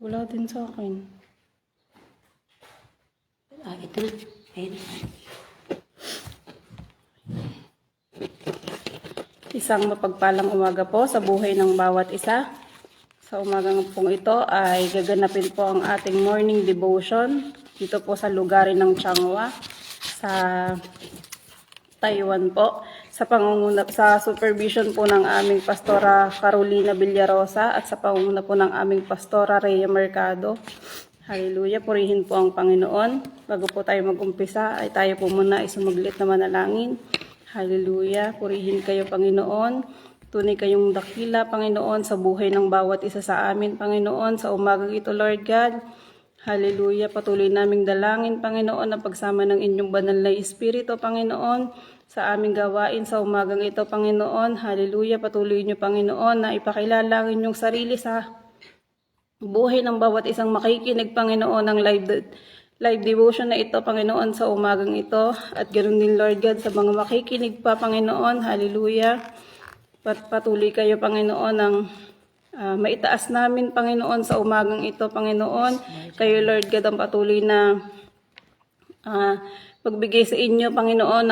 Wala din sa akin. Ito na. Ayun. Isang mapagpalang umaga po sa buhay ng bawat isa. Sa umagang pong ito ay gaganapin po ang ating morning devotion dito po sa lugarin ng Changhua sa Taiwan po. Sa supervision po ng aming Pastora Carolina Villarosa at sa pangunguna po ng aming Pastora Rhea Mercado. Hallelujah, purihin po ang Panginoon. Bago po tayo mag-umpisa ay tayo po muna ay sumaglit na manalangin. Hallelujah, purihin kayo Panginoon. Tunay kayong dakila Panginoon sa buhay ng bawat isa sa amin Panginoon sa umagang ito Lord God. Hallelujah, patuloy naming dalangin Panginoon ang pagsama ng inyong banal na Espiritu Panginoon sa aming gawain sa umagang ito, Panginoon. Hallelujah, patuloy niyo, Panginoon, na ipakilala ang inyong sarili sa buhay ng bawat isang makikinig, Panginoon, ng live devotion na ito, Panginoon, sa umagang ito. At ganoon din, Lord God, sa mga makikinig pa, Panginoon. Hallelujah. Patuloy kayo, Panginoon, ng maitaas namin, Panginoon, sa umagang ito, Panginoon. Kayo, Lord God, ang patuloy na pagbigay sa inyo, Panginoon,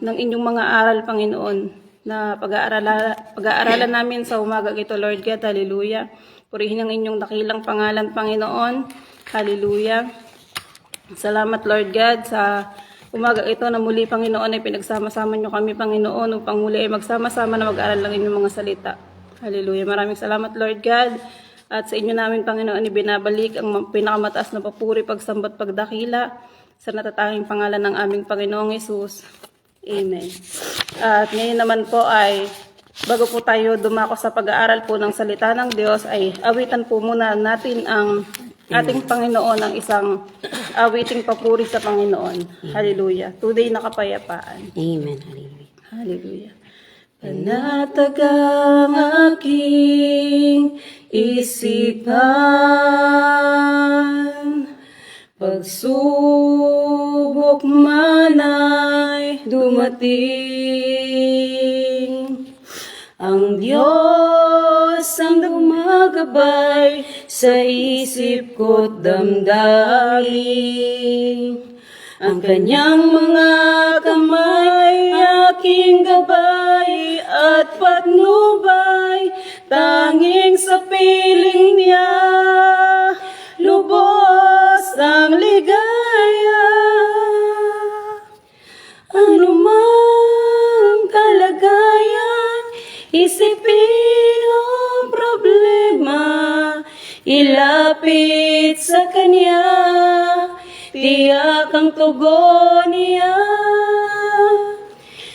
ng inyong mga aral, Panginoon, na pag-aaralan namin sa umagang ito, Lord God. Hallelujah. Purihin ang inyong dakilang pangalan, Panginoon. Hallelujah. Salamat, Lord God, sa umagang ito na muli, Panginoon, ay pinagsama-sama nyo kami, Panginoon, upang muli ay magsama-sama na mag-aral ng inyong mga salita. Hallelujah. Maraming salamat, Lord God. At sa inyo namin, Panginoon, ibinabalik ang pinakamataas na papuri, pagsambat, pagdakila sa natatanging pangalan ng aming Panginoong Hesus. Amen. At ngayon naman po ay, bago po tayo dumako sa pag-aaral po ng salita ng Diyos, ay awitan po muna natin ang ating Panginoon ng isang awiting papuri sa Panginoon. Hallelujah. Today na kapayapaan. Amen. Hallelujah. Hallelujah. Panatag ang aking isipan, pagsubok man ay dumating, ang Diyos ang gumagabay sa isip ko't damdamin. Ang kanyang mga kamay aking gabay at patnubay, tanging sa piling niya lubos ang ligaya. Ano mang kalagayan, isipin o problema, ilapit sa Kanya, tiyak ang tugon niya.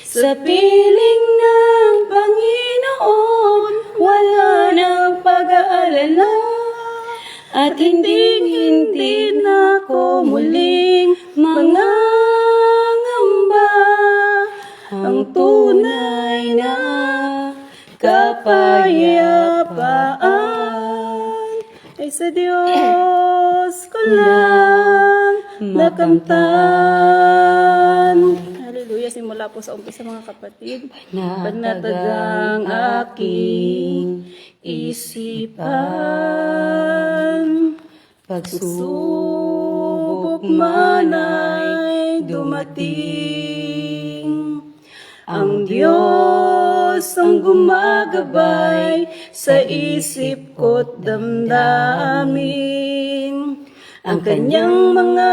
Sa piling ng Panginoon, wala nang pag-aalala, at hindi na ako muling mangangamba. Ang tunay na kapayapaan ay sa Diyos ko lang nakamtan. Hallelujah. Simula po sa umpisa mga kapatid. Panatagang aking isipan, pagsubok man ay dumating, ang Diyos ang gumagabay sa isip ko't damdamin. Ang kanyang mga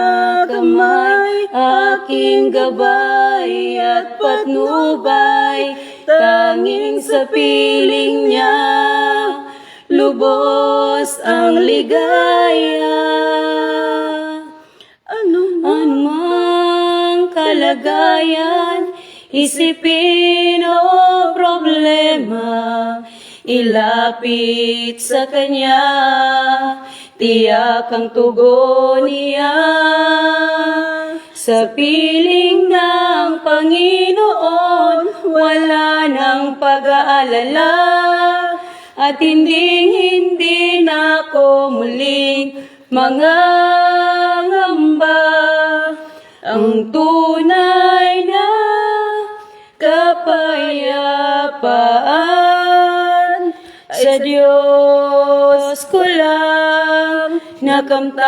kamay aking gabay at patnubay, tanging sa piling niya lubos ang ligaya. Anumang kalagayan, isipin o problema, ilapit sa Kanya, tiyak ang tugon niya. Sa piling ng Panginoon, wala nang pag-aalala, at hindi na ako muling mangangamba. Ang tunay na kapayapaan sa Diyos ko lang nakamtan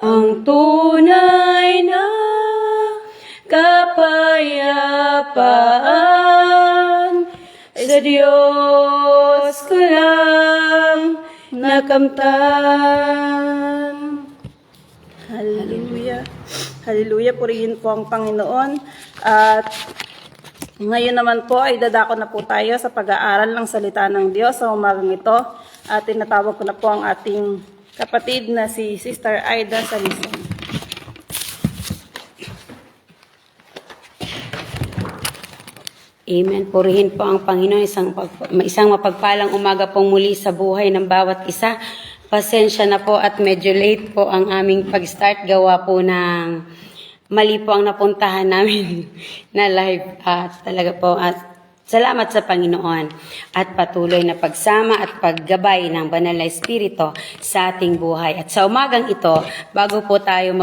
ang tunay na kapayapaan. Sa Diyos ko lang nakamtan. Hallelujah. Hallelujah. Purihin po ang Panginoon. At ngayon naman po ay dadako na po tayo sa pag-aaral ng salita ng Diyos sa umagang ito. At tinatawag ko na po ang ating kapatid na si Sister Aida Salison. Amen. Purihin po ang Panginoon. Isang mapagpalang umaga pong muli sa buhay ng bawat isa. Pasensya na po at medyo late po ang aming pag-start. Gawa po ng mali po ang napuntahan namin na live. Talaga po at salamat sa Panginoon at patuloy na pagsama at paggabay ng Banal na Espiritu sa ating buhay. At sa umagang ito, bago po tayo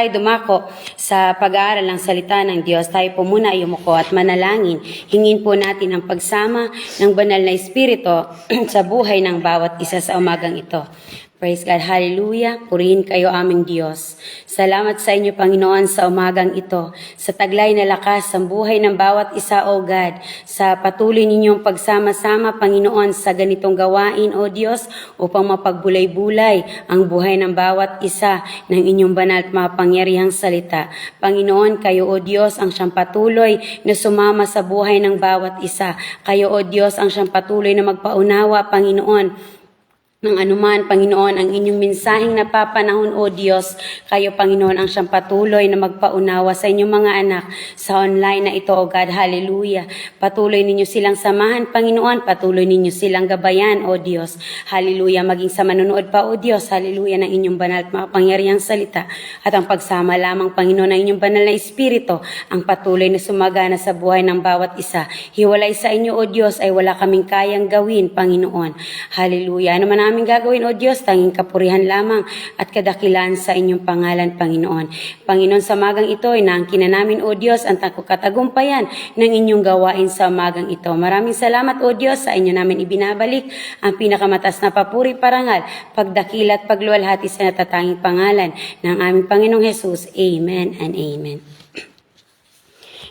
dumako sa pag-aaral ng salita ng Diyos, tayo po muna ay umuko at manalangin. Hingin po natin ang pagsama ng Banal na Espiritu sa buhay ng bawat isa sa umagang ito. Praise God. Hallelujah. Purihin kayo aming Diyos. Salamat sa inyo, Panginoon, sa umagang ito. Sa taglay na lakas ng buhay ng bawat isa, O God. Sa patuloy ninyong pagsama-sama, Panginoon, sa ganitong gawain, O Diyos, upang mapagbulay-bulay ang buhay ng bawat isa ng inyong banal at mapangyarihang salita. Panginoon, kayo, O Diyos, ang siyang patuloy na sumama sa buhay ng bawat isa. Kayo, O Diyos, ang siyang patuloy na magpaunawa, Panginoon, ng anuman, Panginoon, ang inyong mensaheng napapanahon, O Diyos. Kayo, Panginoon, ang siyang patuloy na magpaunawa sa inyong mga anak sa online na ito, O God. Hallelujah. Patuloy ninyo silang samahan, Panginoon. Patuloy ninyo silang gabayan, O Diyos. Hallelujah. Maging sa manonood pa, O Diyos. Hallelujah, ng inyong banal at makapangyarihang salita. At ang pagsama lamang, Panginoon, ng inyong banal na Espiritu, ang patuloy na sumagana sa buhay ng bawat isa. Hiwalay sa inyo, O Diyos, ay wala kaming kayang gawin, Panginoon. Hallelujah. Ano man aming gagawin, O Diyos, tanging kapurihan lamang at kadakilaan sa inyong pangalan, Panginoon. Panginoon, sa magang ito, inaangkin na namin, O Diyos, ang katagumpayan ng inyong gawain sa magang ito. Maraming salamat, O Diyos, sa inyo namin ibinabalik ang pinakamatas na papuri, parangal, pagdakila at pagluwalhati sa natatanging pangalan ng aming Panginoong Jesus. Amen and amen.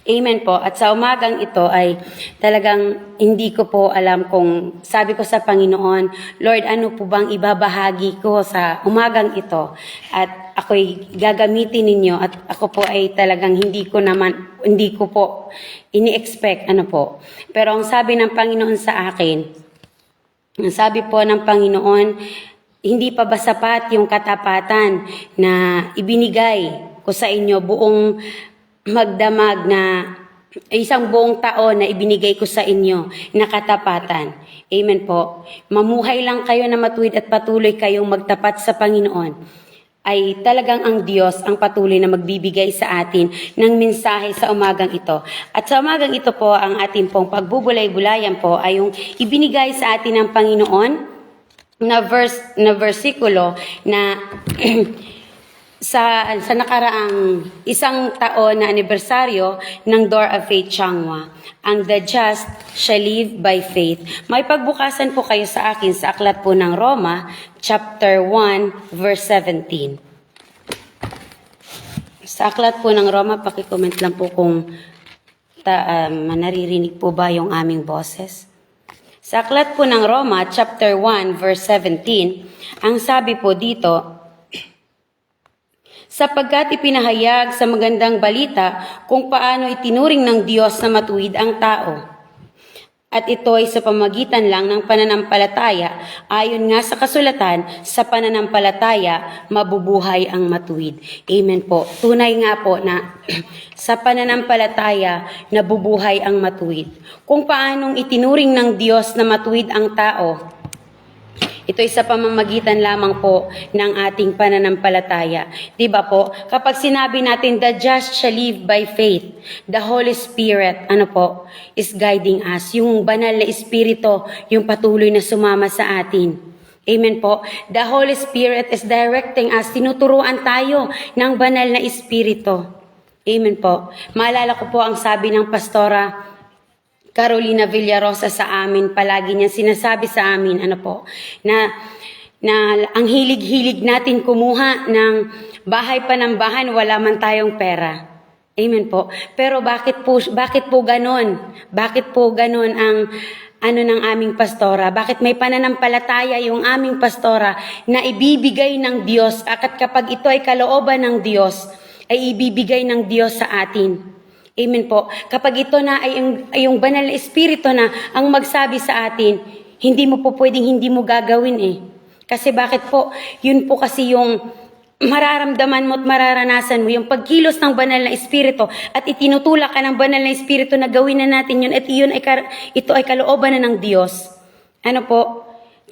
Amen po. At sa umagang ito ay talagang hindi ko po alam kung sabi ko sa Panginoon, Lord, ano po bang ibabahagi ko sa umagang ito? At ako'y gagamitin ninyo at ako po ay talagang hindi ko po ini-expect, Pero ang sabi ng Panginoon sa akin, ang sabi po ng Panginoon, hindi pa ba sapat yung katapatan na ibinigay ko sa inyo buong magdamag na isang buong taon na ibinigay ko sa inyo na katapatan. Amen po. Mamuhay lang kayo na matuwid at patuloy kayong magtapat sa Panginoon. Ay talagang ang Diyos ang patuloy na magbibigay sa atin ng mensahe sa umagang ito. At sa umagang ito po, ang ating pong pagbubulay-bulayan po ay yung ibinigay sa atin ng Panginoon na versikulo na sa nakaraang isang taon na anibersaryo ng Door of Faith Changwa, ang The Just Shall Live by Faith. May pagbukasan po kayo sa akin sa aklat po ng Roma, chapter 1, verse 17. Sa aklat po ng Roma, pakicomment lang po kung naririnig po ba yung aming boses. Sa aklat po ng Roma, chapter 1, verse 17, ang sabi po dito, sapagkat ipinahayag sa magandang balita kung paano itinuring ng Diyos na matuwid ang tao. At ito ay sa pamagitan lang ng pananampalataya, ayon nga sa kasulatan, sa pananampalataya, mabubuhay ang matuwid. Amen po. Tunay nga po na sa pananampalataya, nabubuhay ang matuwid. Kung paanong itinuring ng Diyos na matuwid ang tao, ito ay sa pamamagitan lamang po ng ating pananampalataya. Diba po? Kapag sinabi natin, the just shall live by faith, the Holy Spirit, is guiding us. Yung banal na Espiritu, yung patuloy na sumama sa atin. Amen po. The Holy Spirit is directing us. Tinuturuan tayo ng banal na Espiritu. Amen po. Maalala ko po ang sabi ng pastora Carolina Villarosa sa amin, palagi niya sinasabi sa amin, na ang hilig-hilig natin kumuha ng bahay panambahan, wala man tayong pera. Amen po. Pero bakit po ganon? Bakit po ganon ang ng aming pastora? Bakit may pananampalataya yung aming pastora na ibibigay ng Diyos at kapag ito ay kalooban ng Diyos, ay ibibigay ng Diyos sa atin? Amen po. Kapag ito na ay yung banal na espiritu na ang magsabi sa atin, hindi mo po pwedeng hindi mo gagawin eh. Kasi bakit po? Yun po kasi yung mararamdaman mo at mararanasan mo, yung pagkilos ng banal na espiritu at itinutulak ka ng banal na espiritu na gawin na natin yun at ito ay kalooban na ng Diyos.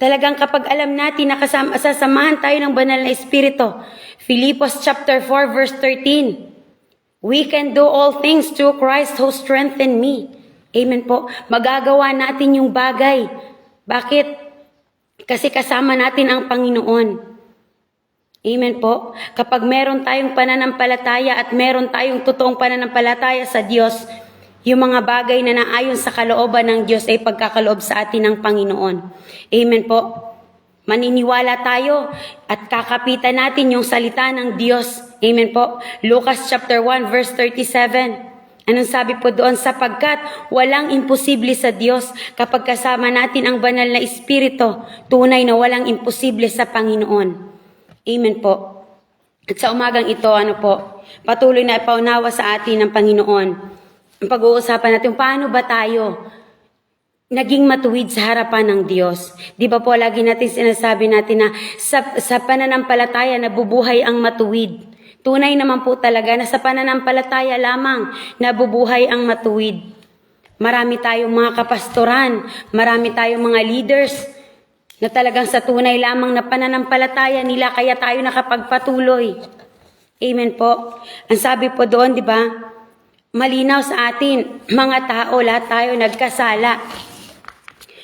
Talagang kapag alam natin na sasamahan tayo ng banal na espiritu. Filipos chapter 4 verse 13. We can do all things through Christ who strengthened me. Amen po. Magagawa natin yung bagay. Bakit? Kasi kasama natin ang Panginoon. Amen po. Kapag meron tayong pananampalataya at meron tayong totoong pananampalataya sa Diyos, yung mga bagay na naayon sa kalooban ng Diyos ay pagkakaloob sa atin ng Panginoon. Amen po. Maniniwala tayo at kakapitan natin yung salita ng Diyos. Amen po. Lucas chapter 1 verse 37. Anong sabi po doon? Sapagkat walang imposible sa Diyos kapag kasama natin ang banal na espiritu. Tunay na walang imposible sa Panginoon. Amen po. At sa umagang ito, patuloy na ipaunawa sa atin ng Panginoon. Ang pag-uusapan natin, paano ba tayo naging matuwid sa harapan ng Diyos? Di ba po lagi natin sinasabi natin na sa pananampalataya nabubuhay ang matuwid. Tunay naman po talaga na sa pananampalataya lamang nabubuhay ang matuwid. Marami tayong mga kapastoran, marami tayong mga leaders na talagang sa tunay lamang na pananampalataya nila kaya tayo nakapagpatuloy. Amen po. Ang sabi po doon, di ba? Malinaw sa atin, mga tao, lahat tayo nagkasala.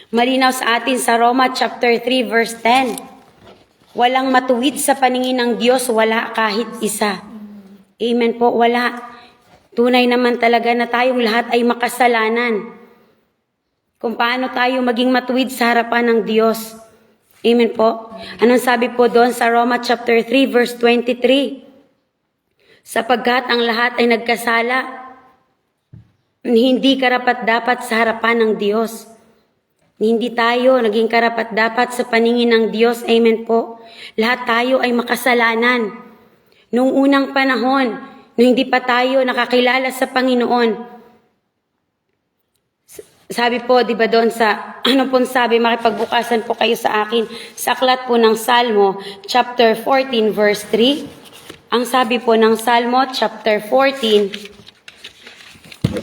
Malinaw sa atin sa Roma chapter 3 verse 10. Walang matuwid sa paningin ng Diyos, wala kahit isa. Amen po, wala. Tunay naman talaga na tayong lahat ay makasalanan. Kung paano tayo maging matuwid sa harapan ng Diyos. Amen po. Anong sabi po doon sa Roma chapter 3 verse 23? Sapagkat ang lahat ay nagkasala, hindi karapat-dapat sa harapan ng Diyos. Hindi tayo naging karapat-dapat sa paningin ng Diyos. Amen po. Lahat tayo ay makasalanan. Noong unang panahon, nung hindi pa tayo nakakilala sa Panginoon, sabi po, di ba doon sa, sabi, makipagbukasan po kayo sa akin, sa aklat po ng Salmo, chapter 14, verse 3. Ang sabi po ng Salmo, chapter 14,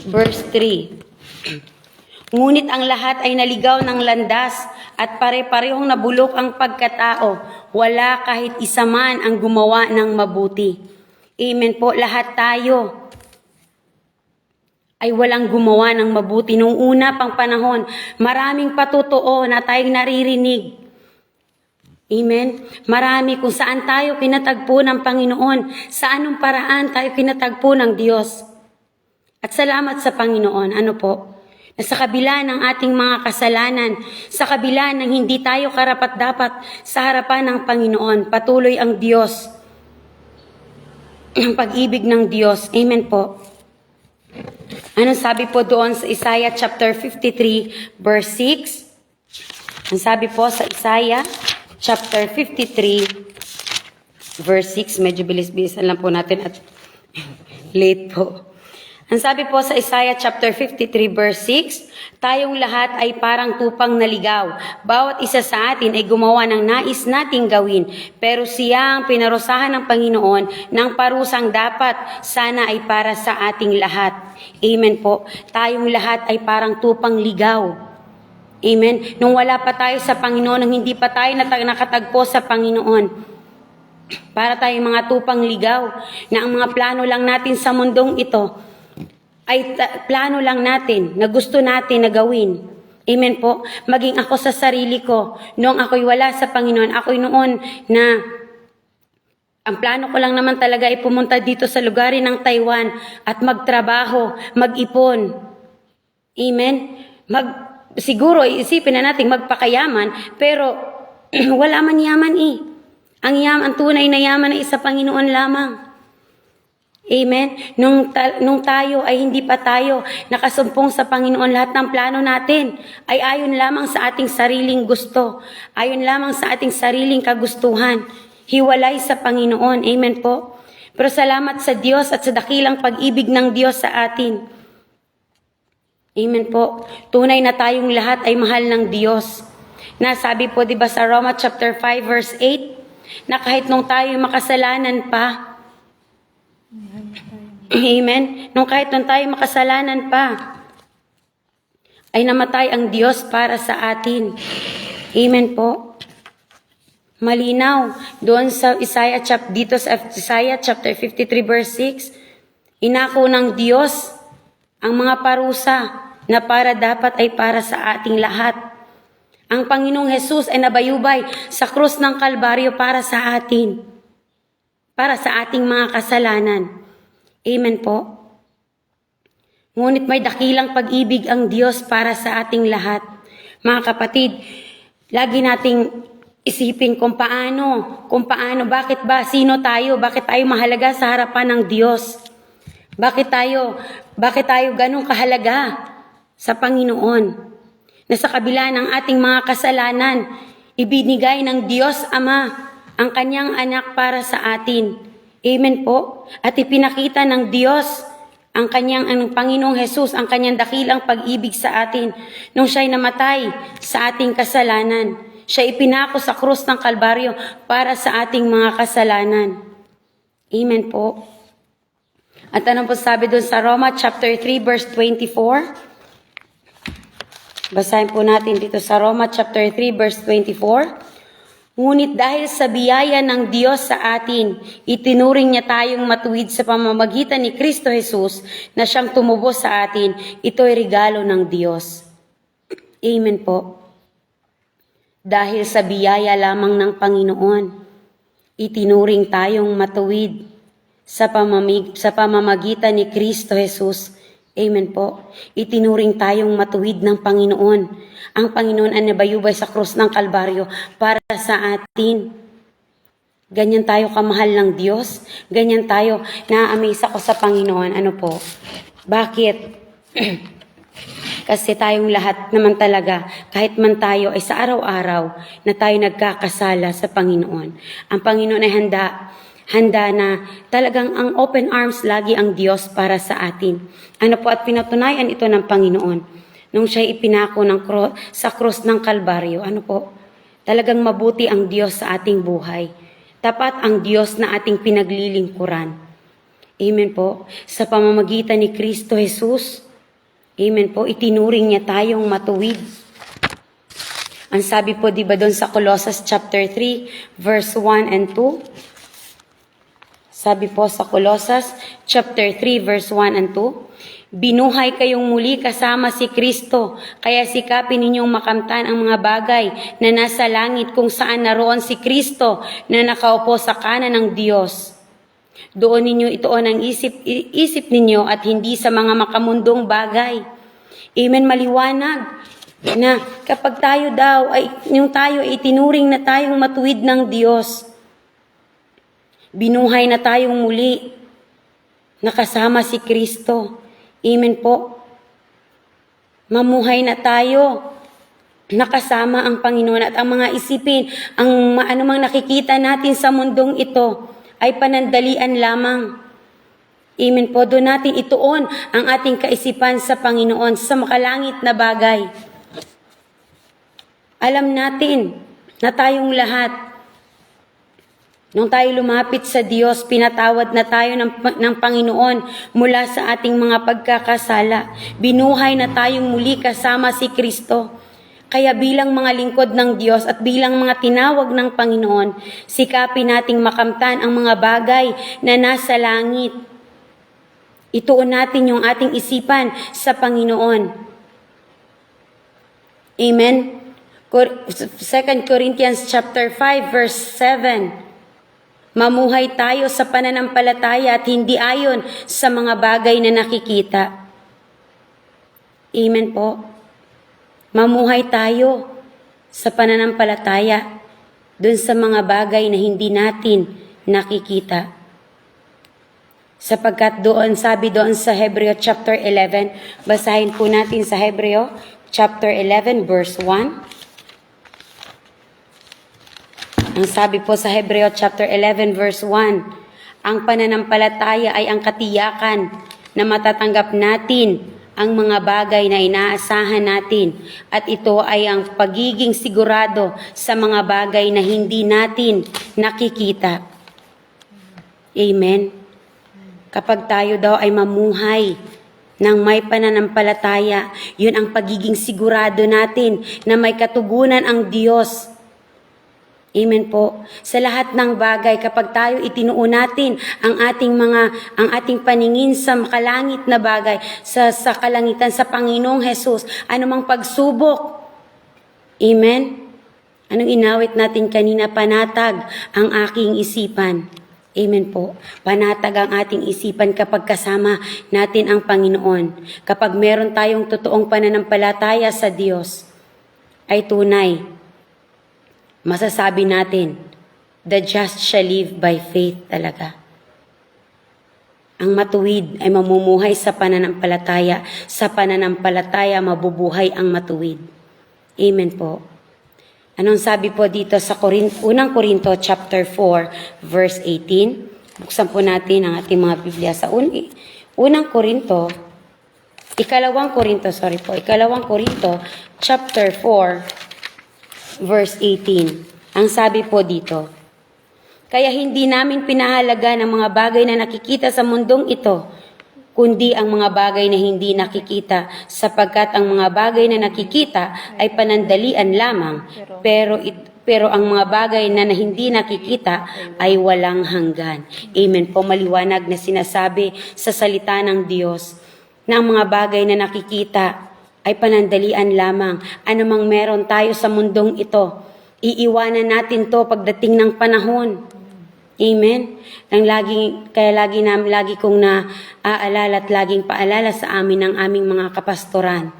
verse 3. Ngunit ang lahat ay naligaw ng landas at pare-parehong nabulok ang pagkatao. Wala kahit isa man ang gumawa ng mabuti. Amen po, lahat tayo ay walang gumawa ng mabuti. Nung una pang panahon, maraming patutuo na tayong naririnig. Amen? Marami kung saan tayo kinatagpo ng Panginoon, sa anong paraan tayo kinatagpo ng Diyos. At salamat sa Panginoon, na sa kabila ng ating mga kasalanan, sa kabila ng hindi tayo karapat-dapat sa harapan ng Panginoon, patuloy ang Diyos, ang pag-ibig ng Diyos. Amen po. Anong sabi po doon sa Isaiah chapter 53 verse 6? Ang sabi po sa Isaiah chapter 53 verse 6, medyo bilis-bilisan lang po natin at late po. Ang sabi po sa Isaiah chapter 53 verse 6, tayong lahat ay parang tupang naligaw. Bawat isa sa atin ay gumawa ng nais nating gawin. Pero siya ang pinarusahan ng Panginoon ng parusang dapat sana ay para sa ating lahat. Amen po. Tayong lahat ay parang tupang ligaw. Amen. Nung wala pa tayo sa Panginoon, nung hindi pa tayo nakatagpo sa Panginoon, para tayong mga tupang ligaw na ang mga plano lang natin sa mundong ito ay plano lang natin na gusto natin na gawin. Amen po. Maging ako sa sarili ko, noong ako'y wala sa Panginoon, ako'y noon na ang plano ko lang naman talaga ay pumunta dito sa lugarin ng Taiwan at magtrabaho, mag-ipon. Amen. siguro isipin na natin magpakayaman, pero wala man yaman eh. Ang tunay na yaman ay sa Panginoon lamang. Amen? Nung tayo ay hindi pa tayo nakasumpong sa Panginoon, lahat ng plano natin ay ayon lamang sa ating sariling gusto. Ayon lamang sa ating sariling kagustuhan. Hiwalay sa Panginoon. Amen po? Pero salamat sa Diyos at sa dakilang pag-ibig ng Diyos sa atin. Amen po? Tunay na tayong lahat ay mahal ng Diyos. Nasabi po, di ba sa Roma chapter 5 verse 8, na kahit nung tayo makasalanan pa, amen, kahit nung tayo makasalanan pa, ay namatay ang Diyos para sa atin. Amen po. Malinaw doon sa Isaiah chapter 53 verse 6, inako ng Diyos ang mga parusa na para dapat ay para sa ating lahat. Ang Panginoong Hesus ay nabayubay sa krus ng Kalbaryo para sa atin, para sa ating mga kasalanan. Amen po. Ngunit may dakilang pag-ibig ang Diyos para sa ating lahat. Mga kapatid, lagi nating isipin kung paano, bakit ba, sino tayo, bakit tayo mahalaga sa harapan ng Diyos? Bakit tayo ganong kahalaga sa Panginoon? Na sa kabila ng ating mga kasalanan, ibinigay ng Diyos Ama ang kanyang anak para sa atin. Amen po. At ipinakita ng Diyos ang Panginoong Hesus, ang kanyang dakilang pag-ibig sa atin nung siya'y namatay sa ating kasalanan. Siya ipinako sa krus ng Kalbaryo para sa ating mga kasalanan. Amen po. At ano po sabi doon sa Roma chapter 3 verse 24? Basahin po natin dito sa Roma chapter 3 verse 24. Ngunit dahil sa biyaya ng Diyos sa atin, itinuring niya tayong matuwid sa pamamagitan ni Kristo Jesus na siyang tumubos sa atin. Ito ay regalo ng Diyos. Amen po. Dahil sa biyaya lamang ng Panginoon, itinuring tayong matuwid sa pamamagitan ni Kristo Jesus. Amen po. Itinuring tayong matuwid ng Panginoon. Ang Panginoon ay nabayubay sa krus ng Kalbaryo para sa atin. Ganyan tayo kamahal ng Diyos. Ganyan tayo na-amaze ako sa Panginoon. Ano po? Bakit? Kasi tayong lahat naman talaga, kahit man tayo ay sa araw-araw na tayo nagkakasala sa Panginoon. Ang Panginoon ay handa na talagang ang open arms lagi ang Diyos para sa atin. Ano po, at pinatunayan ito ng Panginoon nung siya'y ipinako sa krus ng Kalbaryo. Ano po, talagang mabuti ang Diyos sa ating buhay. Tapat ang Diyos na ating pinaglilingkuran. Amen po. Sa pamamagitan ni Kristo Jesus, amen po, itinuring niya tayong matuwid. Ang sabi po, di ba doon sa Colossus chapter 3, verse 1 and 2? Sabi po sa Colossus chapter 3 verse 1 and 2, binuhay kayong muli kasama si Kristo, kaya sikapin ninyong makamtan ang mga bagay na nasa langit kung saan naroon si Kristo na nakaupo sa kanan ng Diyos. Doon ninyo ituon ang isip ninyo at hindi sa mga makamundong bagay. Amen, maliwanag na kapag tayo ay itinuring na tayong matuwid ng Diyos, binuhay na tayong muli, nakasama si Kristo. Amen po. Mamuhay na tayo, nakasama ang Panginoon at ang mga isipin, ang anumang nakikita natin sa mundong ito ay panandalian lamang. Amen po. Doon natin ituon ang ating kaisipan sa Panginoon, sa makalangit na bagay. Alam natin na tayong lahat, nung tayo lumapit sa Diyos, pinatawad na tayo ng Panginoon mula sa ating mga pagkakasala. Binuhay na tayong muli kasama si Kristo. Kaya bilang mga lingkod ng Diyos at bilang mga tinawag ng Panginoon, sikapin nating makamtan ang mga bagay na nasa langit. Ituon natin yung ating isipan sa Panginoon. Amen? 2 Corinthians chapter 5 verse 7. Mamuhay tayo sa pananampalataya at hindi ayon sa mga bagay na nakikita. Amen po. Mamuhay tayo sa pananampalataya dun sa mga bagay na hindi natin nakikita. Sapagkat doon, sabi doon sa Hebreo chapter 11, basahin po natin sa Hebreo chapter 11 verse 1. Ang sabi po sa Hebreo chapter 11 verse 1, ang pananampalataya ay ang katiyakan na matatanggap natin ang mga bagay na inaasahan natin, at ito ay ang pagiging sigurado sa mga bagay na hindi natin nakikita. Amen. Kapag tayo daw ay mamuhay ng may pananampalataya, yun ang pagiging sigurado natin na may katugunan ang Diyos. Amen po. Sa lahat ng bagay, kapag tayo itinuon natin ang ating paningin sa makalangit na bagay, sa kalangitan, sa Panginoong Hesus, anumang pagsubok. Amen. Anong inawit natin kanina? Panatag ang aking isipan. Amen po. Panatag ang ating isipan kapag kasama natin ang Panginoon. Kapag meron tayong totoong pananampalataya sa Diyos, ay tunay. Masasabi natin, the just shall live by faith talaga. Ang matuwid ay mamumuhay sa pananampalataya. Sa pananampalataya, mabubuhay ang matuwid. Amen po. Anong sabi po dito sa unang Korinto chapter 4 verse 18? Buksan po natin ang ating mga Biblia sa ikalawang Korinto chapter 4 verse 18. Ang sabi po dito, kaya hindi namin pinahalaga ng mga bagay na nakikita sa mundong ito, kundi ang mga bagay na hindi nakikita, sapagkat ang mga bagay na nakikita ay panandalian lamang, pero ang mga bagay na hindi nakikita ay walang hanggan. Amen po, maliwanag na sinasabi sa salita ng Diyos na ang mga bagay na nakikita ay panandalian lamang. Anumang meron tayo sa mundong ito, iiwanan natin to pagdating ng panahon. Amen? Kaya lagi kong naaalala at laging paalala sa amin ng aming mga kapastoran.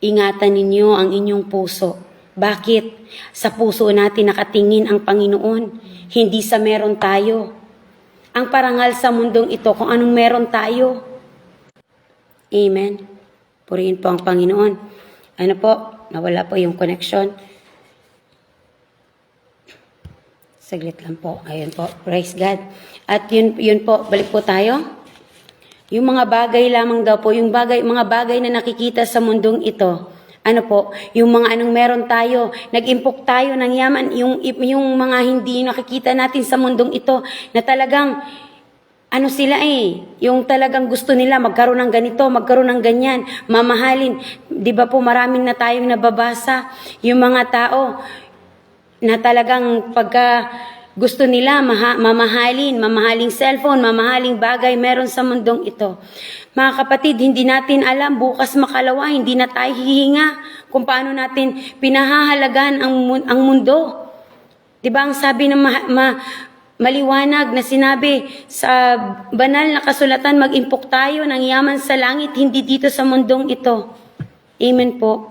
Ingatan ninyo ang inyong puso. Bakit? Sa puso natin nakatingin ang Panginoon, hindi sa meron tayo. Ang parangal sa mundong ito kung anong meron tayo. Amen? Purihin po ang Panginoon. Ano po? Nawala po yung connection. Saglit lang po. Ayun po. Praise God. At yun po. Balik po tayo. Yung mga bagay lamang daw po. Mga bagay na nakikita sa mundong ito. Ano po? Yung mga anong meron tayo. Nag-impok tayo ng yaman. Yung mga hindi nakikita natin sa mundong ito. Na talagang yung talagang gusto nila magkaroon ng ganito, magkaroon ng ganyan, mamahalin. Di ba po maraming na tayong nababasa, yung mga tao na talagang pagka gusto nila mamahaling cellphone, mamahaling bagay meron sa mundong ito. Mga kapatid, hindi natin alam, bukas makalawa, hindi na tayo hihinga kung paano natin pinahahalagan ang mundo. Di ba ang sabi ng maliwanag na sinabi sa banal na kasulatan, mag-impok tayo ng yaman sa langit, hindi dito sa mundong ito. Amen po.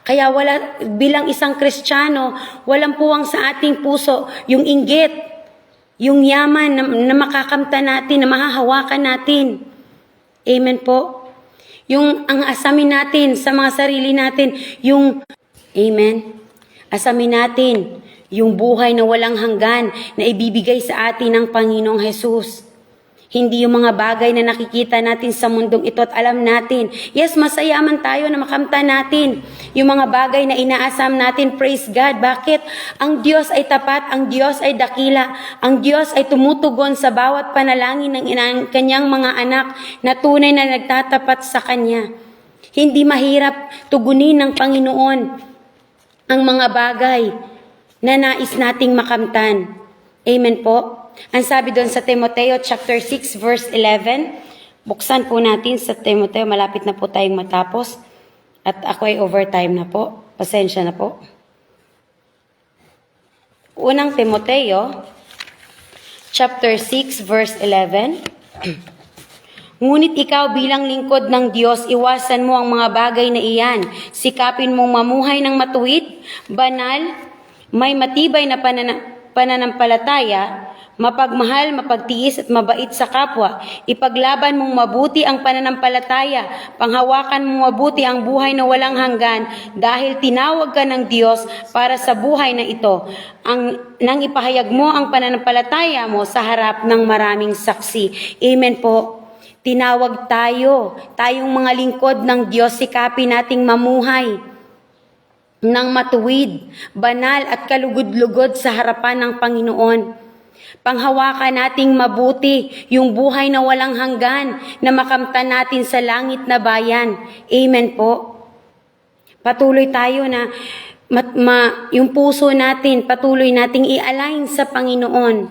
Kaya bilang isang Kristiyano, walang puwang sa ating puso yung inggit, yung yaman na makakamta natin, na mahahawakan natin. Amen po. Ang asamin natin sa mga sarili natin, asamin natin yung buhay na walang hanggan na ibibigay sa atin ng Panginoong Hesus. Hindi yung mga bagay na nakikita natin sa mundong ito at alam natin. Yes, masayaman tayo na makamta natin yung mga bagay na inaasam natin. Praise God. Bakit? Ang Diyos ay tapat, ang Diyos ay dakila, ang Diyos ay tumutugon sa bawat panalangin ng kanyang mga anak na tunay na nagtatapat sa Kanya. Hindi mahirap tugunin ng Panginoon ang mga bagay na nais nating makamtan. Amen po. Ang sabi doon sa Timoteo chapter 6 verse 11, buksan po natin sa Timoteo, malapit na po tayong matapos. At ako ay overtime na po. Pasensya na po. Unang Timoteo chapter 6 verse 11. Ngunit ikaw bilang lingkod ng Diyos, iwasan mo ang mga bagay na iyan. Sikapin mong mamuhay ng matuwid, banal, may matibay na pananampalataya, mapagmahal, mapagtiis at mabait sa kapwa. Ipaglaban mong mabuti ang pananampalataya. Panghawakan mong mabuti ang buhay na walang hanggan dahil tinawag ka ng Diyos para sa buhay na ito. Nang ipahayag mo ang pananampalataya mo sa harap ng maraming saksi. Amen po. Tinawag tayong mga lingkod ng Diyos, sikapin nating mamuhay ng matuwid, banal at kalugod-lugod sa harapan ng Panginoon. Panghawakan nating mabuti yung buhay na walang hanggan na makamtan natin sa langit na bayan. Amen po. Patuloy tayo na yung puso natin, patuloy nating i-align sa Panginoon.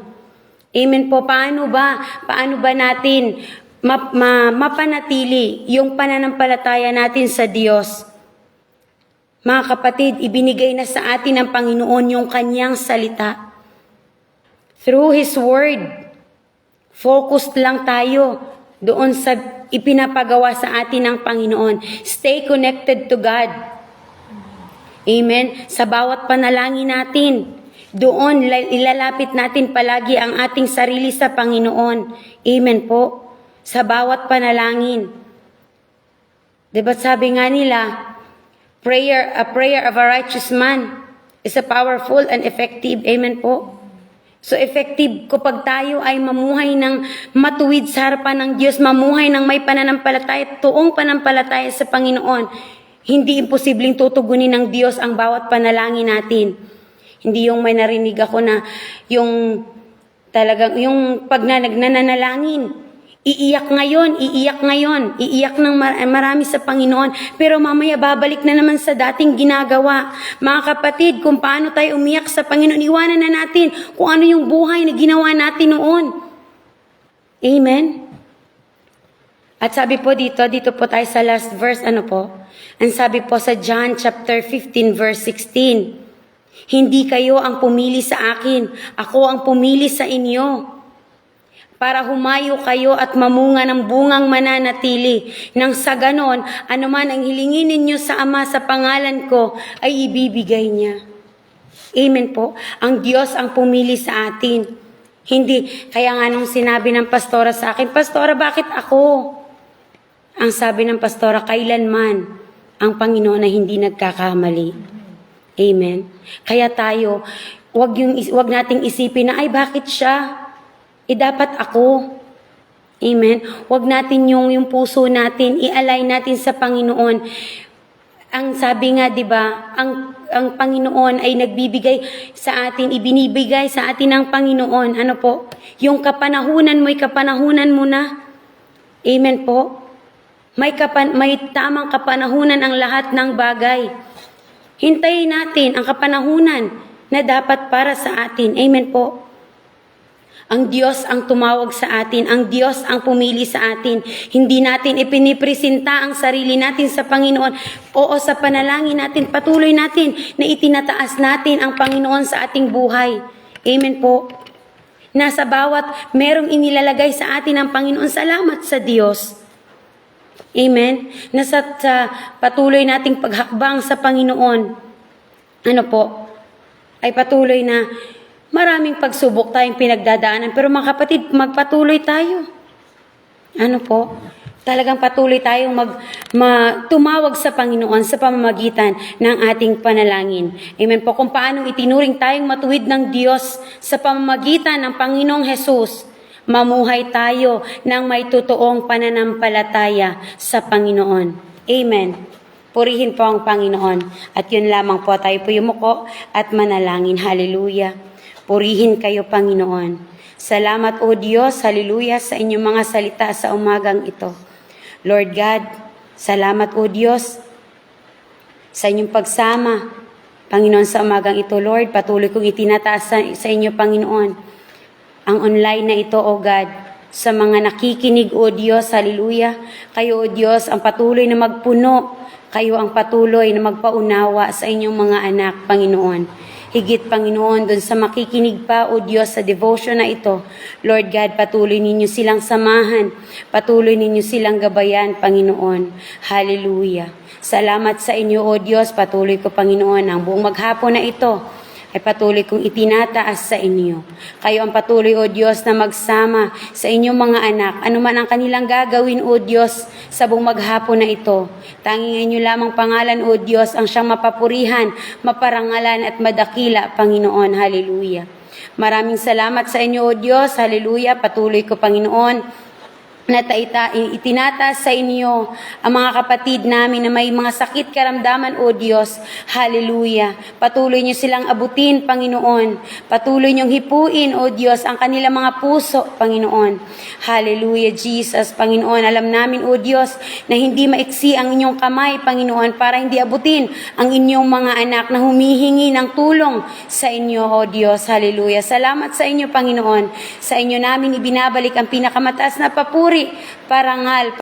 Amen po. Paano ba natin mapanatili yung pananampalataya natin sa Diyos? Mga kapatid, ibinigay na sa atin ng Panginoon yung kanyang salita. Through His Word, focused lang tayo doon sa ipinapagawa sa atin ng Panginoon. Stay connected to God. Amen? Sa bawat panalangin natin, doon ilalapit natin palagi ang ating sarili sa Panginoon. Amen po. Sa bawat panalangin. Diba sabi nga nila, a prayer of a righteous man is a powerful and effective. Amen po. So effective kapag tayo ay mamuhay ng matuwid sa harapan ng Diyos, mamuhay ng may pananampalataya, tuong pananampalataya sa Panginoon. Hindi imposibleng tutugunin ng Diyos ang bawat panalangin natin. Hindi yung may narinig ako na yung talagang yung pag nananalangin, iiyak ng marami sa Panginoon, pero mamaya babalik na naman sa dating ginagawa. Mga kapatid, kung paano tayo umiyak sa Panginoon, iwanan na natin kung ano yung buhay na ginawa natin noon. Amen? At sabi po dito po tayo sa last verse, Ang sabi po sa John chapter 15 verse 16, hindi kayo ang pumili sa akin, ako ang pumili sa inyo, para humayo kayo at mamunga ng bungang mananatili. Nang sa ganon, anuman ang hilingin ninyo sa Ama sa pangalan ko, ay ibibigay niya. Amen po. Ang Diyos ang pumili sa atin. Hindi, kaya nga nung sinabi ng pastora sa akin, Pastora, bakit ako? Ang sabi ng pastora, kailanman ang Panginoon na hindi nagkakamali. Amen. Kaya tayo, wag nating isipin na, ay bakit siya? Dapat ako. Amen. Huwag natin yung puso natin, i-align natin sa Panginoon. Ang sabi nga, 'di ba, ang Panginoon ay nagbibigay sa atin, ibinibigay sa atin ng Panginoon. Yung kapanahunan mo'y kapanahunan mo na. Amen po. May tamang kapanahunan ang lahat ng bagay. Hintayin natin ang kapanahunan na dapat para sa atin. Amen po. Ang Diyos ang tumawag sa atin. Ang Diyos ang pumili sa atin. Hindi natin ipinipresenta ang sarili natin sa Panginoon. Oo, sa panalangin natin, patuloy natin na itinataas natin ang Panginoon sa ating buhay. Amen po. Nasa bawat merong inilalagay sa atin ang Panginoon, salamat sa Diyos. Amen. Nasa patuloy nating paghakbang sa Panginoon, ay patuloy na maraming pagsubok tayong pinagdadaanan. Pero mga kapatid, magpatuloy tayo. Talagang patuloy tayong tumawag sa Panginoon sa pamamagitan ng ating panalangin. Amen po. Kung paano itinuring tayong matuwid ng Diyos sa pamamagitan ng Panginoong Hesus, mamuhay tayo ng may totoong pananampalataya sa Panginoon. Amen. Purihin po ang Panginoon. At yun lamang po, tayo po yumuko at manalangin. Hallelujah. Purihin kayo, Panginoon. Salamat, O Diyos, hallelujah, sa inyong mga salita sa umagang ito. Lord God, salamat, O Diyos, sa inyong pagsama, Panginoon, sa umagang ito. Lord, patuloy kong itinataas sa inyo, Panginoon, ang online na ito, O God, sa mga nakikinig, O Diyos, hallelujah. Kayo, O Diyos, ang patuloy na magpuno. Kayo ang patuloy na magpaunawa sa inyong mga anak, Panginoon. Higit, Panginoon, dun sa makikinig pa, O Diyos, sa devotion na ito. Lord God, patuloy ninyo silang samahan. Patuloy ninyo silang gabayan, Panginoon. Hallelujah. Salamat sa inyo, O Diyos. Patuloy ko, Panginoon, ang buong maghapon na ito ay patuloy kong itinataas sa inyo. Kayo ang patuloy, O Diyos, na magsama sa inyong mga anak. Ano man ang kanilang gagawin, O Diyos, sa buong maghapon na ito. Tanging inyo lamang pangalan, O Diyos, ang siyang mapapurihan, maparangalan at madakila, Panginoon. Hallelujah. Maraming salamat sa inyo, O Diyos. Hallelujah. Patuloy ko, Panginoon, na itinataas sa inyo ang mga kapatid namin na may mga sakit karamdaman, O Diyos. Hallelujah. Patuloy niyo silang abutin, Panginoon. Patuloy niyong hipuin, O Diyos, ang kanilang mga puso, Panginoon. Hallelujah, Jesus. Panginoon, alam namin, O Diyos, na hindi maiksi ang inyong kamay, Panginoon, para hindi abutin ang inyong mga anak na humihingi ng tulong sa inyo, O Diyos. Hallelujah. Salamat sa inyo, Panginoon. Sa inyo namin ibinabalik ang pinakamataas na papuri, parangal,